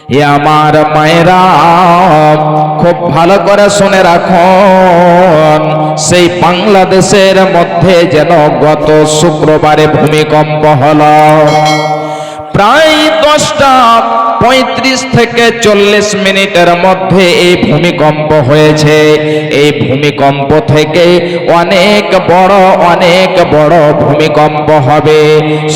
এ আমার মায়েরা, খুব ভালো করে শুনে রাখুন, সেই বাংলাদেশের মধ্যে যেন গত শুক্রবারে ভূমিকম্প হলো। প্রায় 10:35 থেকে 40 মিনিটের মধ্যে এই ভূমিকম্প হয়েছে। এই ভূমিকম্প থেকে অনেক বড় ভূমিকম্প হবে।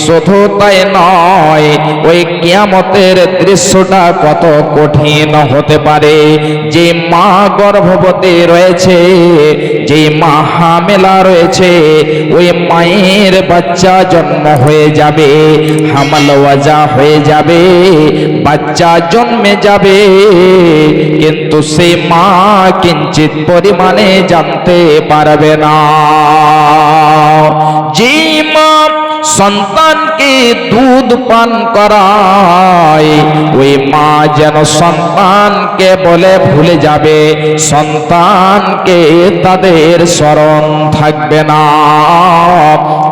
শুধু তাই নয়, ওই কিয়ামতের দৃশ্যটা কত কঠিন হতে পারে। যে মা গর্ভবতী রয়েছে, যে মা হামেলা রয়েছে, ওই মায়ের বাচ্চা জন্ম হয়ে যাবে, হামাল ওয়াজা হয়ে যাবে, বাচ্চা জন্মে যাবে, কিন্তু সেই মা কিঞ্চিত পরিমাণে জানতে পারবে না। যে মা সন্তানকে দুধ পান করায়, ওই মা যেন সন্তানকে বলে ভুলে যাবে, সন্তানকে তাদের স্মরণ থাকবে না।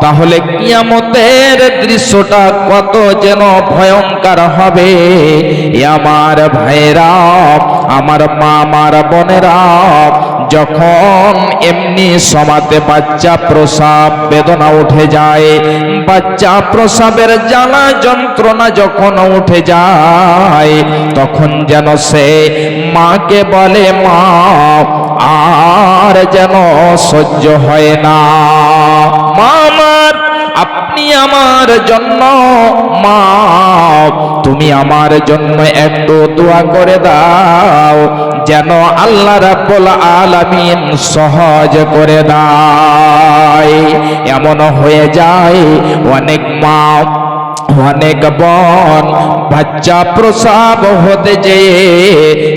তাহলে কিয়ামতের দৃশ্যটা কত যেন ভয়ঙ্কর হবে। আমার ভাইরা, আমার মা, আমার বোনেরা, যখন এমনি সমাতে বাচ্চা প্রসব বেদনা উঠে যায়, বাচ্চা প্রসবের জ্বালা যন্ত্রণা যখন উঠে যায়, তখন যেন সে মাকে বলে, মা আর যেন সহ্য হয় না, মা আমার, আপনি আমার জন্য, মা তুমি আমার জন্য একটু দোয়া করে দাও, যেন আল্লাহ রাব্বুল আলামিন সহজ করে দেয়। এমন হয়ে যায় অনেক মা, অনেক বোন বাচ্চা প্রসব হতে যেয়ে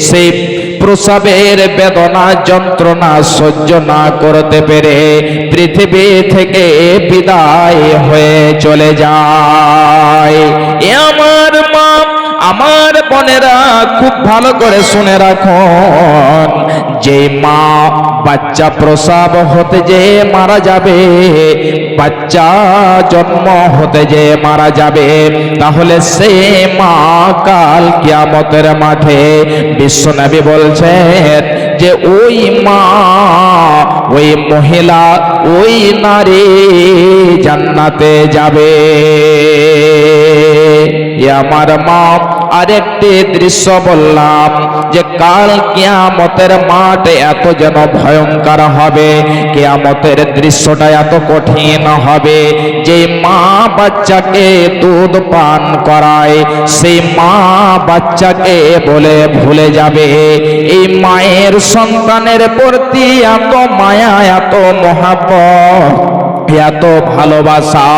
সেই প্রসবের বেদনা যন্ত্রণা সহ্য না করতে পেরে পৃথিবী থেকে বিদায় হয়ে চলে যায়। এ আমার মা, আমার বোনেরা, খুব ভালো করে শুনে রাখুন, যে মা বাচ্চা প্রসব হতে যে মারা যাবে, বাচ্চা জন্ম হতে যে মারা যাবে, তাহলে সে মা কাল কিয়ামতের মাঠে বিশ্বনবী বলছেন যে ওই মা, ওই মহিলা, ওই নারী জান্নাতে যাবে। আমার মা, আরেকটি দৃশ্য বললাম যে কাল কিয়ামতের মাঠ এত যেন ভয়ঙ্কর হবে, কিয়ামতের দৃশ্যটা এত কঠিন হবে। যে মা বাচ্চাকে দুধ পান করায়, সেই মা বাচ্চাকে বলে ভুলে যাবে। এই মায়ের সন্তানের প্রতি এত মায়া, এত মহাব্বত, এত ভালোবাসা,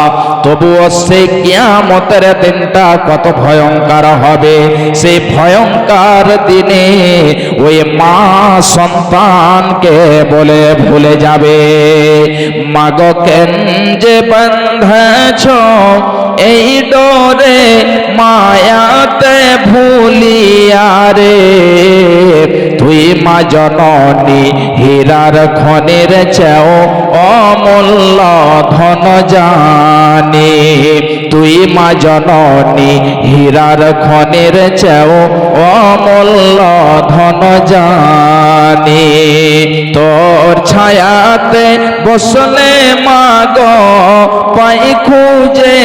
তবুও সেই কিয়ামতের দিনটা কত ভয়ঙ্কর হবে। সেই ভয়ঙ্কর দিনে ওই মা সন্তানকে বলে ভুলে যাবে, মাগো কেন যে বন্ধেছ এই ডোরে, মায়াতে ভুলিয়া রে, তুই মা জননী হীরার খনির চেয়েও অমূল্য ধন জানি, তুই মা জননী হীরার খনির চেয়েও অমূল্য ধন জানি। তোর ছায়াতে বসলে মা গো পাই খুঁজে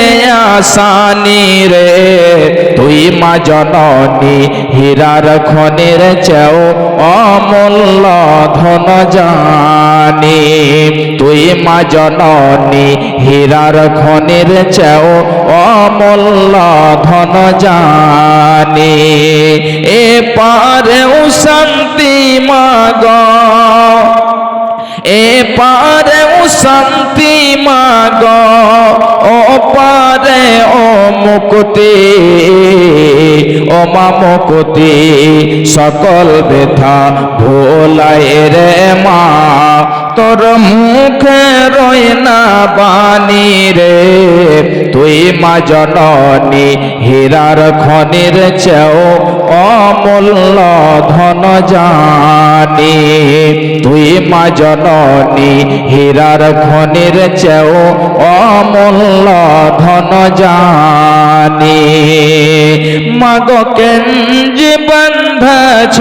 আসানি রে, তুই মা জননী হীরার খনির চেয়েও অমূল্য ধন জানি, তুই মা জননী হীরার খনির চেয়েও অমূল্য ধন জানি। এ পারেও শান্তি মা গো, এ পারেও শান্তি মা গো, ও পারে ও মুক্তি, ও মা মুক্তি, সকল ব্যথা ভোলায় রে মা, তোর মুখে রই না বাণী রে, তুই মা জননী হীরার খনির চেয়েও অমূল্য ধন জানি, তুই মা জননী হীরার খনির চেয়েও অমূল্য ধন জানি। মাগো কেঞ্জি বন্ধছ,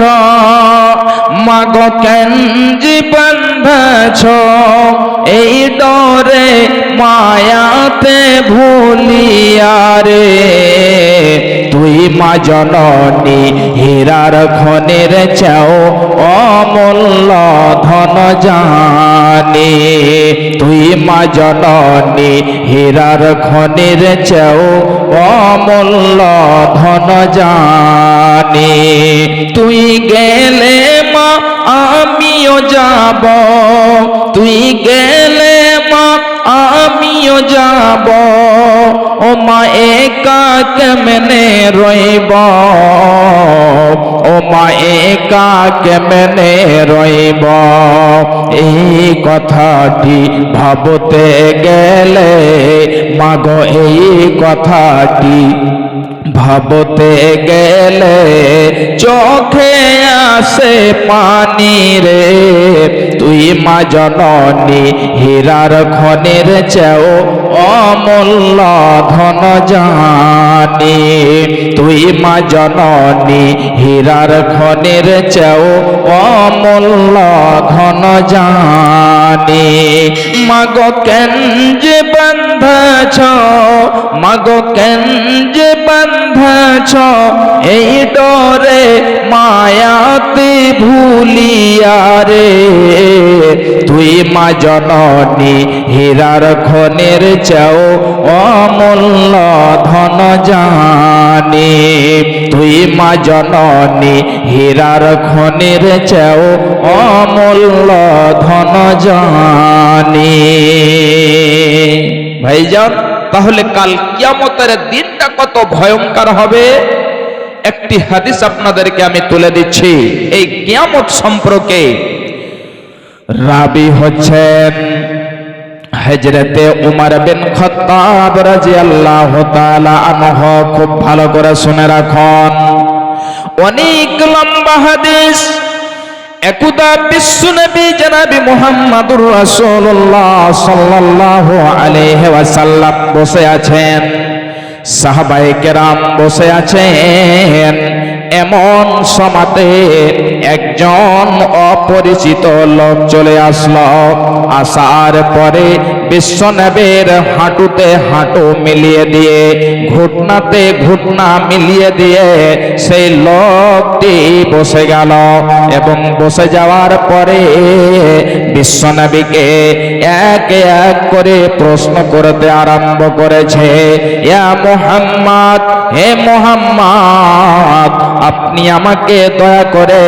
মাগো কেঞ্জি বন্ধছ, এই ডরে মায়াতে ভুলিয়া রে, তুই মা জননী হীরার খনির চেয়েও অমূল্য ধন জানি, তুই মা জননী হীরার খনির চেয়েও অমূল্য ধন জানি। তুই গেলে মা আমিও যাব, তুই গেলে মা আমিও যাব, ও মা একা কেমনে রইব, ও মা একা কেমনে রইব। এই কথাটি ভাবতে গেলে মাগো, এই কথাটি ভাবতে গেলে চোখে আসে পানি রে, তুই মা জননী হীরার খনির চেয়েও অমূল্য ধন জানি, তুই মা জননী হীরার খনির চেয়েও অমূল্য ধন জানি। মাগো কেঞ্জি বন্ধছ, মাগো কেঞ্জি বন্ধছ, এই ডরে মায়াতে ভুলিয়া রে, তুই মা জননী হীরার খনির চেয়েও অমূল্য ধন জানি, তুই মা জননী হীরার খনির চেয়েও অমূল্য ধন জানি। ভাইজান, তাহলে কাল কিয়ামতের দিনটা কত ভয়ঙ্কর হবে। একটি হাদিস আপনাদেরকে আমি তুলে দিচ্ছি এই কিয়ামত সম্পর্কে। রাবি হচ্ছেন হযরতে উমর বিন খাত্তাব রাদিয়াল্লাহু তাআলা আনহু। খুব ভালো করে শুনে রাখুন, অনেক লম্বা হাদিস। একদা বিশ্বনবী জনাবি মুহাম্মদুর রাসূলুল্লাহ সাল্লাল্লাহু আলাইহি ওয়াসাল্লাম বসে আছেন, সাহাবায়ে কেরাম বসে আছেন। এমন সময়তে একজন অপরিচিত লোক চলে আসলো। আসার পরে বিশ্বনবীর হাঁটুতে হাঁটু মিলিয়ে দিয়ে, ঘুটনাতে ঘুটনা মিলিয়ে দিয়ে সেই লোকটি বসে গেল এবং বসে যাওয়ার পরে বিশ্বনবীকে এক এক করে প্রশ্ন করতে আরম্ভ করেছে। ইয়া মুহাম্মদ, হে মুহাম্মদ, আপনি আমাকে দয়া করে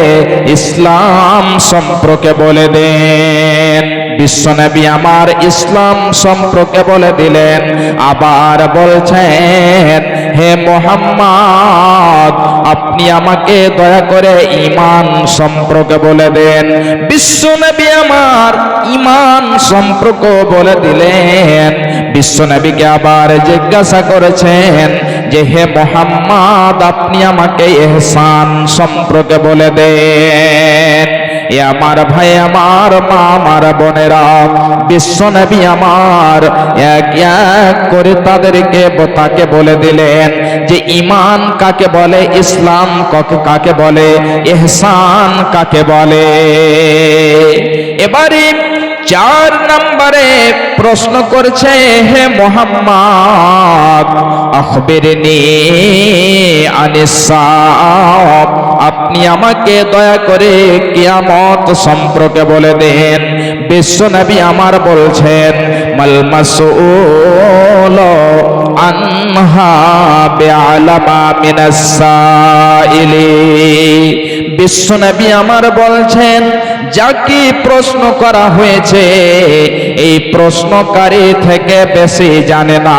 ইসলাম সম্পর্কে বলে দেন। বিশ্বনবী আমার ইসলাম সম্পর্কে বলে দিলেন। আবার বলছেন, হে মুহাম্মদ, আপনি আমাকে দয়া করে ঈমান সম্পর্কে বলে দেন। বিশ্বনবী আমার ঈমান সম্পর্কে বলে দিলেন। বিশ্বনবীকে আবার জিজ্ঞাসা করেছেন যে, হে মুহাম্মদ, আপনি আমাকে ইহসান সম্পর্কে বলে দেন। এ আমার ভাই, আমার মা, আমার বোনেরা, বিশ্বনবী আমার এক এক করে তাকে বলে দিলেন যে ঈমান কাকে বলে, ইসলাম কাকে বলে, ইহসান কাকে বলে। এবারে 4 নম্বরে প্রশ্ন করছে, হে মুহাম্মদ, আখবিরনি আনিস সাআ, আপনি আমাকে দয়া করে কিয়ামত সম্পর্কে বলে দেন। বিশ্বনবী আমার বলছেন, মাল মাসউল আনহা বিআলামা মিনাস সাইলি। বিশ্বনবী আমার বলছেন, যাকে প্রশ্ন করা হয়েছে এই প্রশ্নকারী থেকে বেশি জানে না,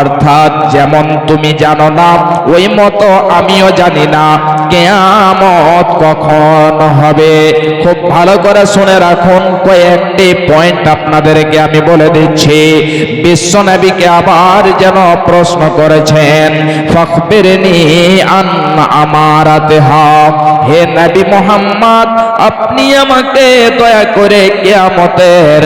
অর্থাৎ যেমন তুমি জানো না ওই মতো আমিও জানি না কিয়ামত কখন হবে। খুব ভালো করে শুনে রাখুন, কয়েকটি পয়েন্ট আপনাদেরকে আমি বলে দিচ্ছি। বিশ্ব নবীকে আবার যেন প্রশ্ন করেছেন, ফাখবিরনি আন আমারাতিহা, হে নবী মুহাম্মদ আপনি আমাকে দয়া করে কিয়ামতের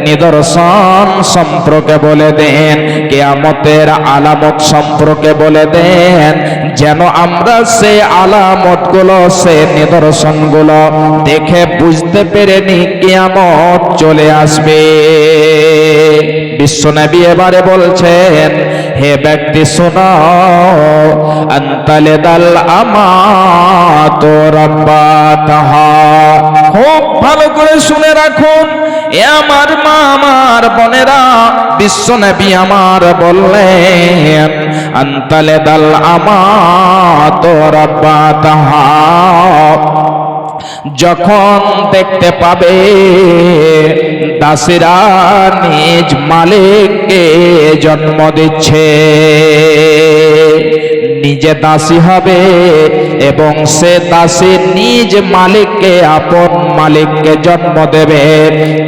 নিদর্শন সম্পর্কে বলে দেন, কিয়ামতের আলামত সম্পর্কে বলে দেন, যেন আমরা সে আলামতগুলো সে নিদর্শনগুলো দেখে বুঝতে পেরে নি কিয়ামত চলে আসবে। বিশ্বনবী এবারে বলছেন, হে ব্যক্তি শোনো, আনতালিদাল আমাতু রাব্বাতাহা, খুব ভালো করে শুনে রাখুন এ আমার মা আমার বোনেরা, বিশ্বনবী আমার বললেন আনতালিদাল আমাতু রাব্বাতাহা, যখন দেখতে পাবে দাসীরা নিজ মালিককে জন্ম দিচ্ছে, নিজে দাসী হবে এবং সে দাসী নিজ মালিককে আপন মালিককে জন্ম দেবে,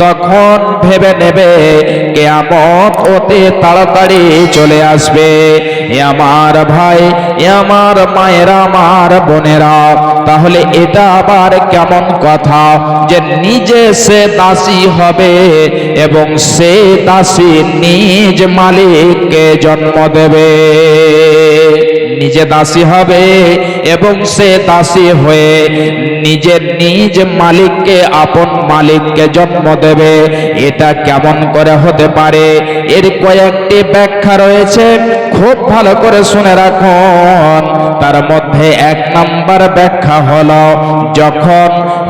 তখন ভেবে নেবে কিয়ামত অতি তাড়াতাড়ি চলে আসবে। এ আমার ভাই, এ আমার মায়েরা, আমার বোনেরা, তাহলে এটা আবার কেমন কথা যে নিজে সে দাসী হবে এবং সে দাসী নিজ মালিককে জন্ম দেবে, নিজে দাসী হবে এবং সে দাসী হয়ে নিজের নিজ মালিককে আপন মালিককে জন্ম দেবে, এটা কেমন করে হতে পারে? এর কয়েকটি ব্যাখ্যা রয়েছে, খুব ভালো করে শুনে রাখুন। তার মধ্যে এক নাম্বার ব্যাখ্যা হলো, যখন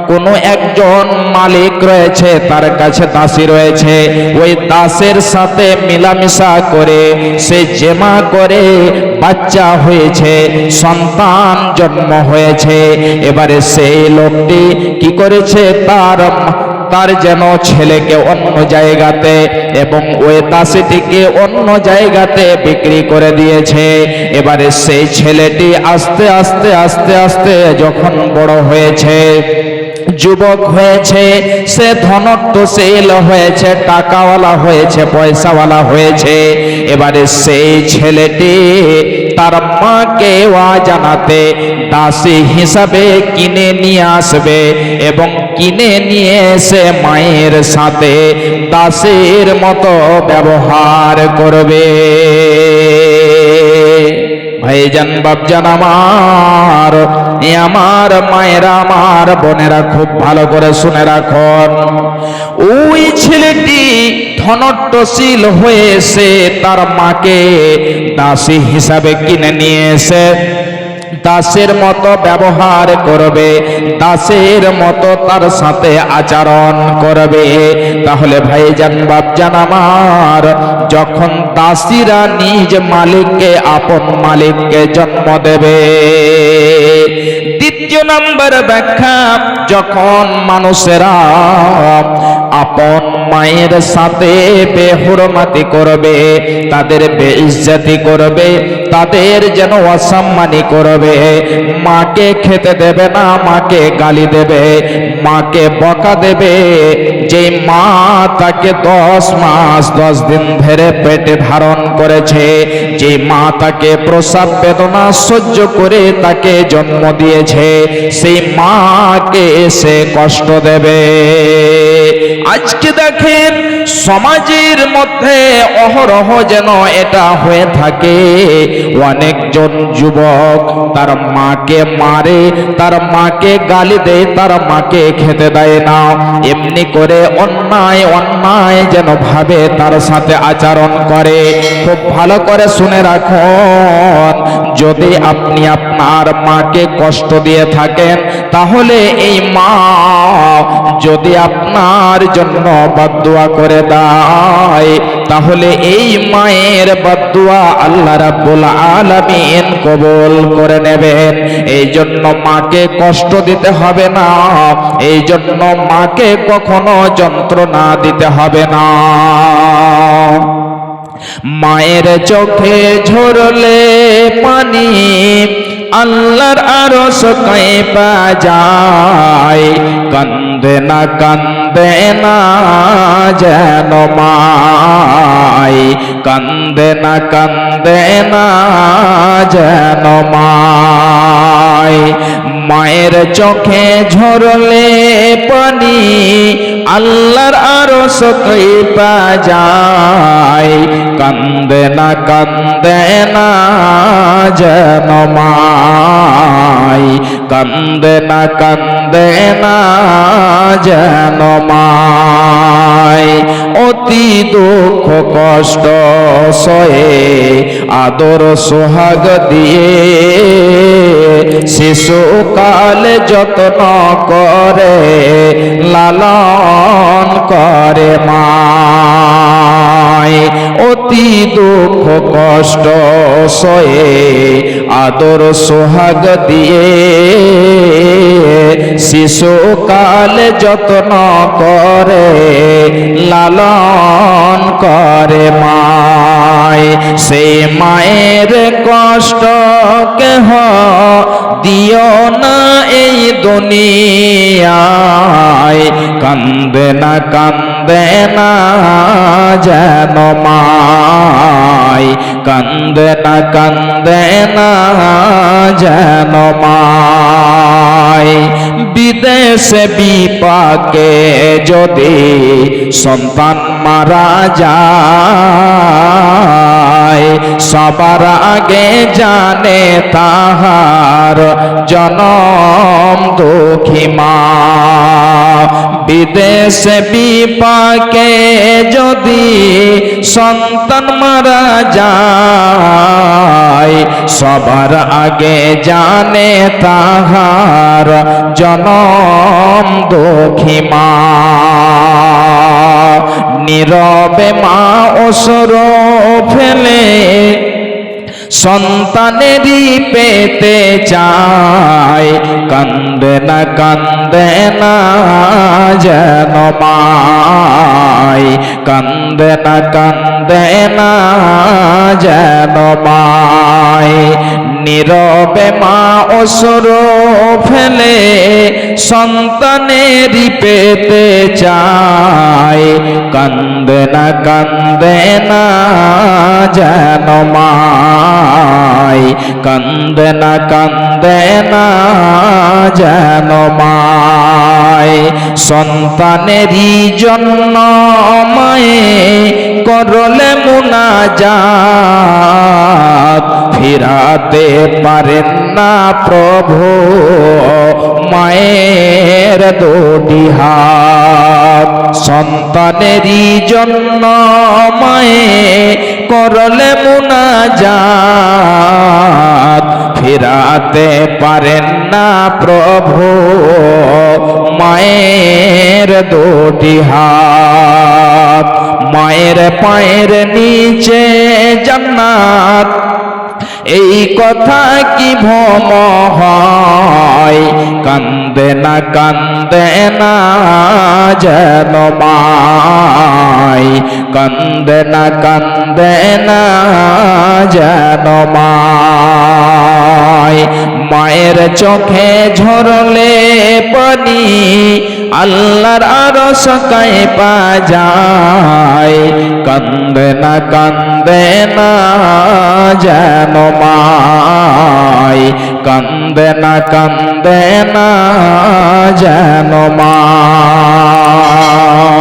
কোনো একজন মালিক রয়েছে তার কাছে দাসী রয়েছে, ওই দাসের সাথে মিলামিশা করে সে জেমা করে বাচ্চা হয়েছে, সন্তান জন্ম হয়েছে, এবারে সেই লোকটি কি করেছে, তার যেন ছেলেকে অন্য জায়গাতে এবং ওই দাসীটিকে অন্য জায়গাতে বিক্রি করে দিয়েছে। এবারে সেই ছেলেটি আস্তে আস্তে আস্তে আস্তে যখন বড় হয়েছে, যুবক হয়েছে, সে ধনত্বশীল হয়েছে, টাকাওয়ালা হয়েছে, পয়সাওয়ালা হয়েছে, এবারে সেই ছেলেটি তার মাকে জানাতে দাসী হিসাবে কিনে নিয়ে আসবে এবং কিনে নিয়ে এসে মায়ের সাথে দাসীর মতো ব্যবহার করবে। ভাইজান বাপজান আমার, আমার মায়েরা, আমার বোনেরা, খুব ভালো করে শুনে রাখুন। ওই ছেলেটি ধনত্বশীল হয়ে এসে তার মাকে দাসী হিসাবে কিনে নিয়ে এসে দাসের মতো ব্যবহার করবে, দাসের মতো তার সাথে আচরণ করবে। তাহলে ভাইজান বাপজান আমার, যখন দাসীরা নিজ মালিককে আপন মালিককে জন্ম দেবে। দ্বিতীয় নম্বর ব্যাখ্যা, যখন মানুষেরা আপন মায়ের সাথে বেহুরমাতি করবে, তাদের বেইজ্জতি করবে, তাদের যেন অসম্মানী করবে, মাকে খেতে দেবে না, মাকে গালি দেবে, মাকে বকা দেবে, যে মা তাকে 10 মাস 10 দিন ধরে পেটে ধারণ করেছে, যে মা তাকে প্রসব বেদনা সহ্য করে তাকে জন্ম দিয়েছে, সেই মাকে সে কষ্ট দেবে। আজকে দেখেন সমাজের মধ্যে অহরহ যেন এটা হয়ে থাকে, অনেকজন যুবক তার মাকে মারে, তার মাকে গালি দেয়, তার মাকে খেতে দেয় না, এমনি করে অন্যায় অন্যায় যেন ভাবে তার সাথে আচরণ করে। খুব ভালো করে শুনে রাখুন, যদি আপনি আপনার মাকে কষ্ট দিয়ে থাকেন, তাহলে এই মা যদি আপনার জন্য বদদুয়া করে দেয়, তাহলে এই মায়ের বদদুয়া আল্লাহ রাব্বুল আলামিন কবুল করে নেবেন। এই জন্য মাকে কষ্ট দিতে হবে না, এই জন্য মাকে কখনো যন্ত্রণা দিতে হবে না। মায়ের চোখে ঝরলে পানি আল্লাহর আরশ কাঁপা যায়, কান্দে না যেন মাই, কান্দে না যেন মাই। মায়ের চোখে ঝরলে পানি আল্লাহর আরশ কাঁপা যায়, কান্দে না যেন মাই, কান্দে না যেন মাই। অতি দুঃখ কষ্ট সয়ে আদর সোহাগ দিয়ে শিশুকাল যত্ন করে লালন করে মায়। অতি দুঃখ কষ্ট সয়ে আদর সোহাগ দিয়ে শিশুকাল যত্ন করে লালন করে মায়। সেই মায়ের কষ্ট কেহ দিও না এই দুনিয়ায়, কান্দে না যেন মাই, কান্দে না যেন মাই। বিদেশে বিপাকে যদি সন্তান মারা যায়, সবার আগে জানে তাহার জনম দুঃখী মা। বিদেশে বিপাকে যদি সন্তান মারা যায়, সবার আগে জানে তাহার জনম দুঃখী মা। নীরবে মা অশ্রু ফেলে সন্তানেরই পেতে চায়, কান্দে না যেন মাই, কান্দে না যেন মাই। নীরবে মা অশ্রু ফেলে সন্তানেরই পেতে চায়, কান্দে না যেন মাই, কান্দে না যেন মাই। সন্তানেরই জন্য মায়ে করলে মুনাজাত, ফিরাতে পারেন না প্রভু মায়ের দুটি হাত। সন্তানেরই জন্য মায়ে করলে মুনাজাত, ফিরাতে পারেন না প্রভু মায়ের দুটি হাত। মায়ের পায়ের নিচে জান্নাত, এই কথা কি ভ্রম হয়, কান্দে না যেন মাই, কান্দে না যেন মাই। মায়ের চোখে ঝরলে পানি আল্লাহর আরশ কাঁপা যায়, কান্দে না যেন মাই, কান্দে না যেন মাই।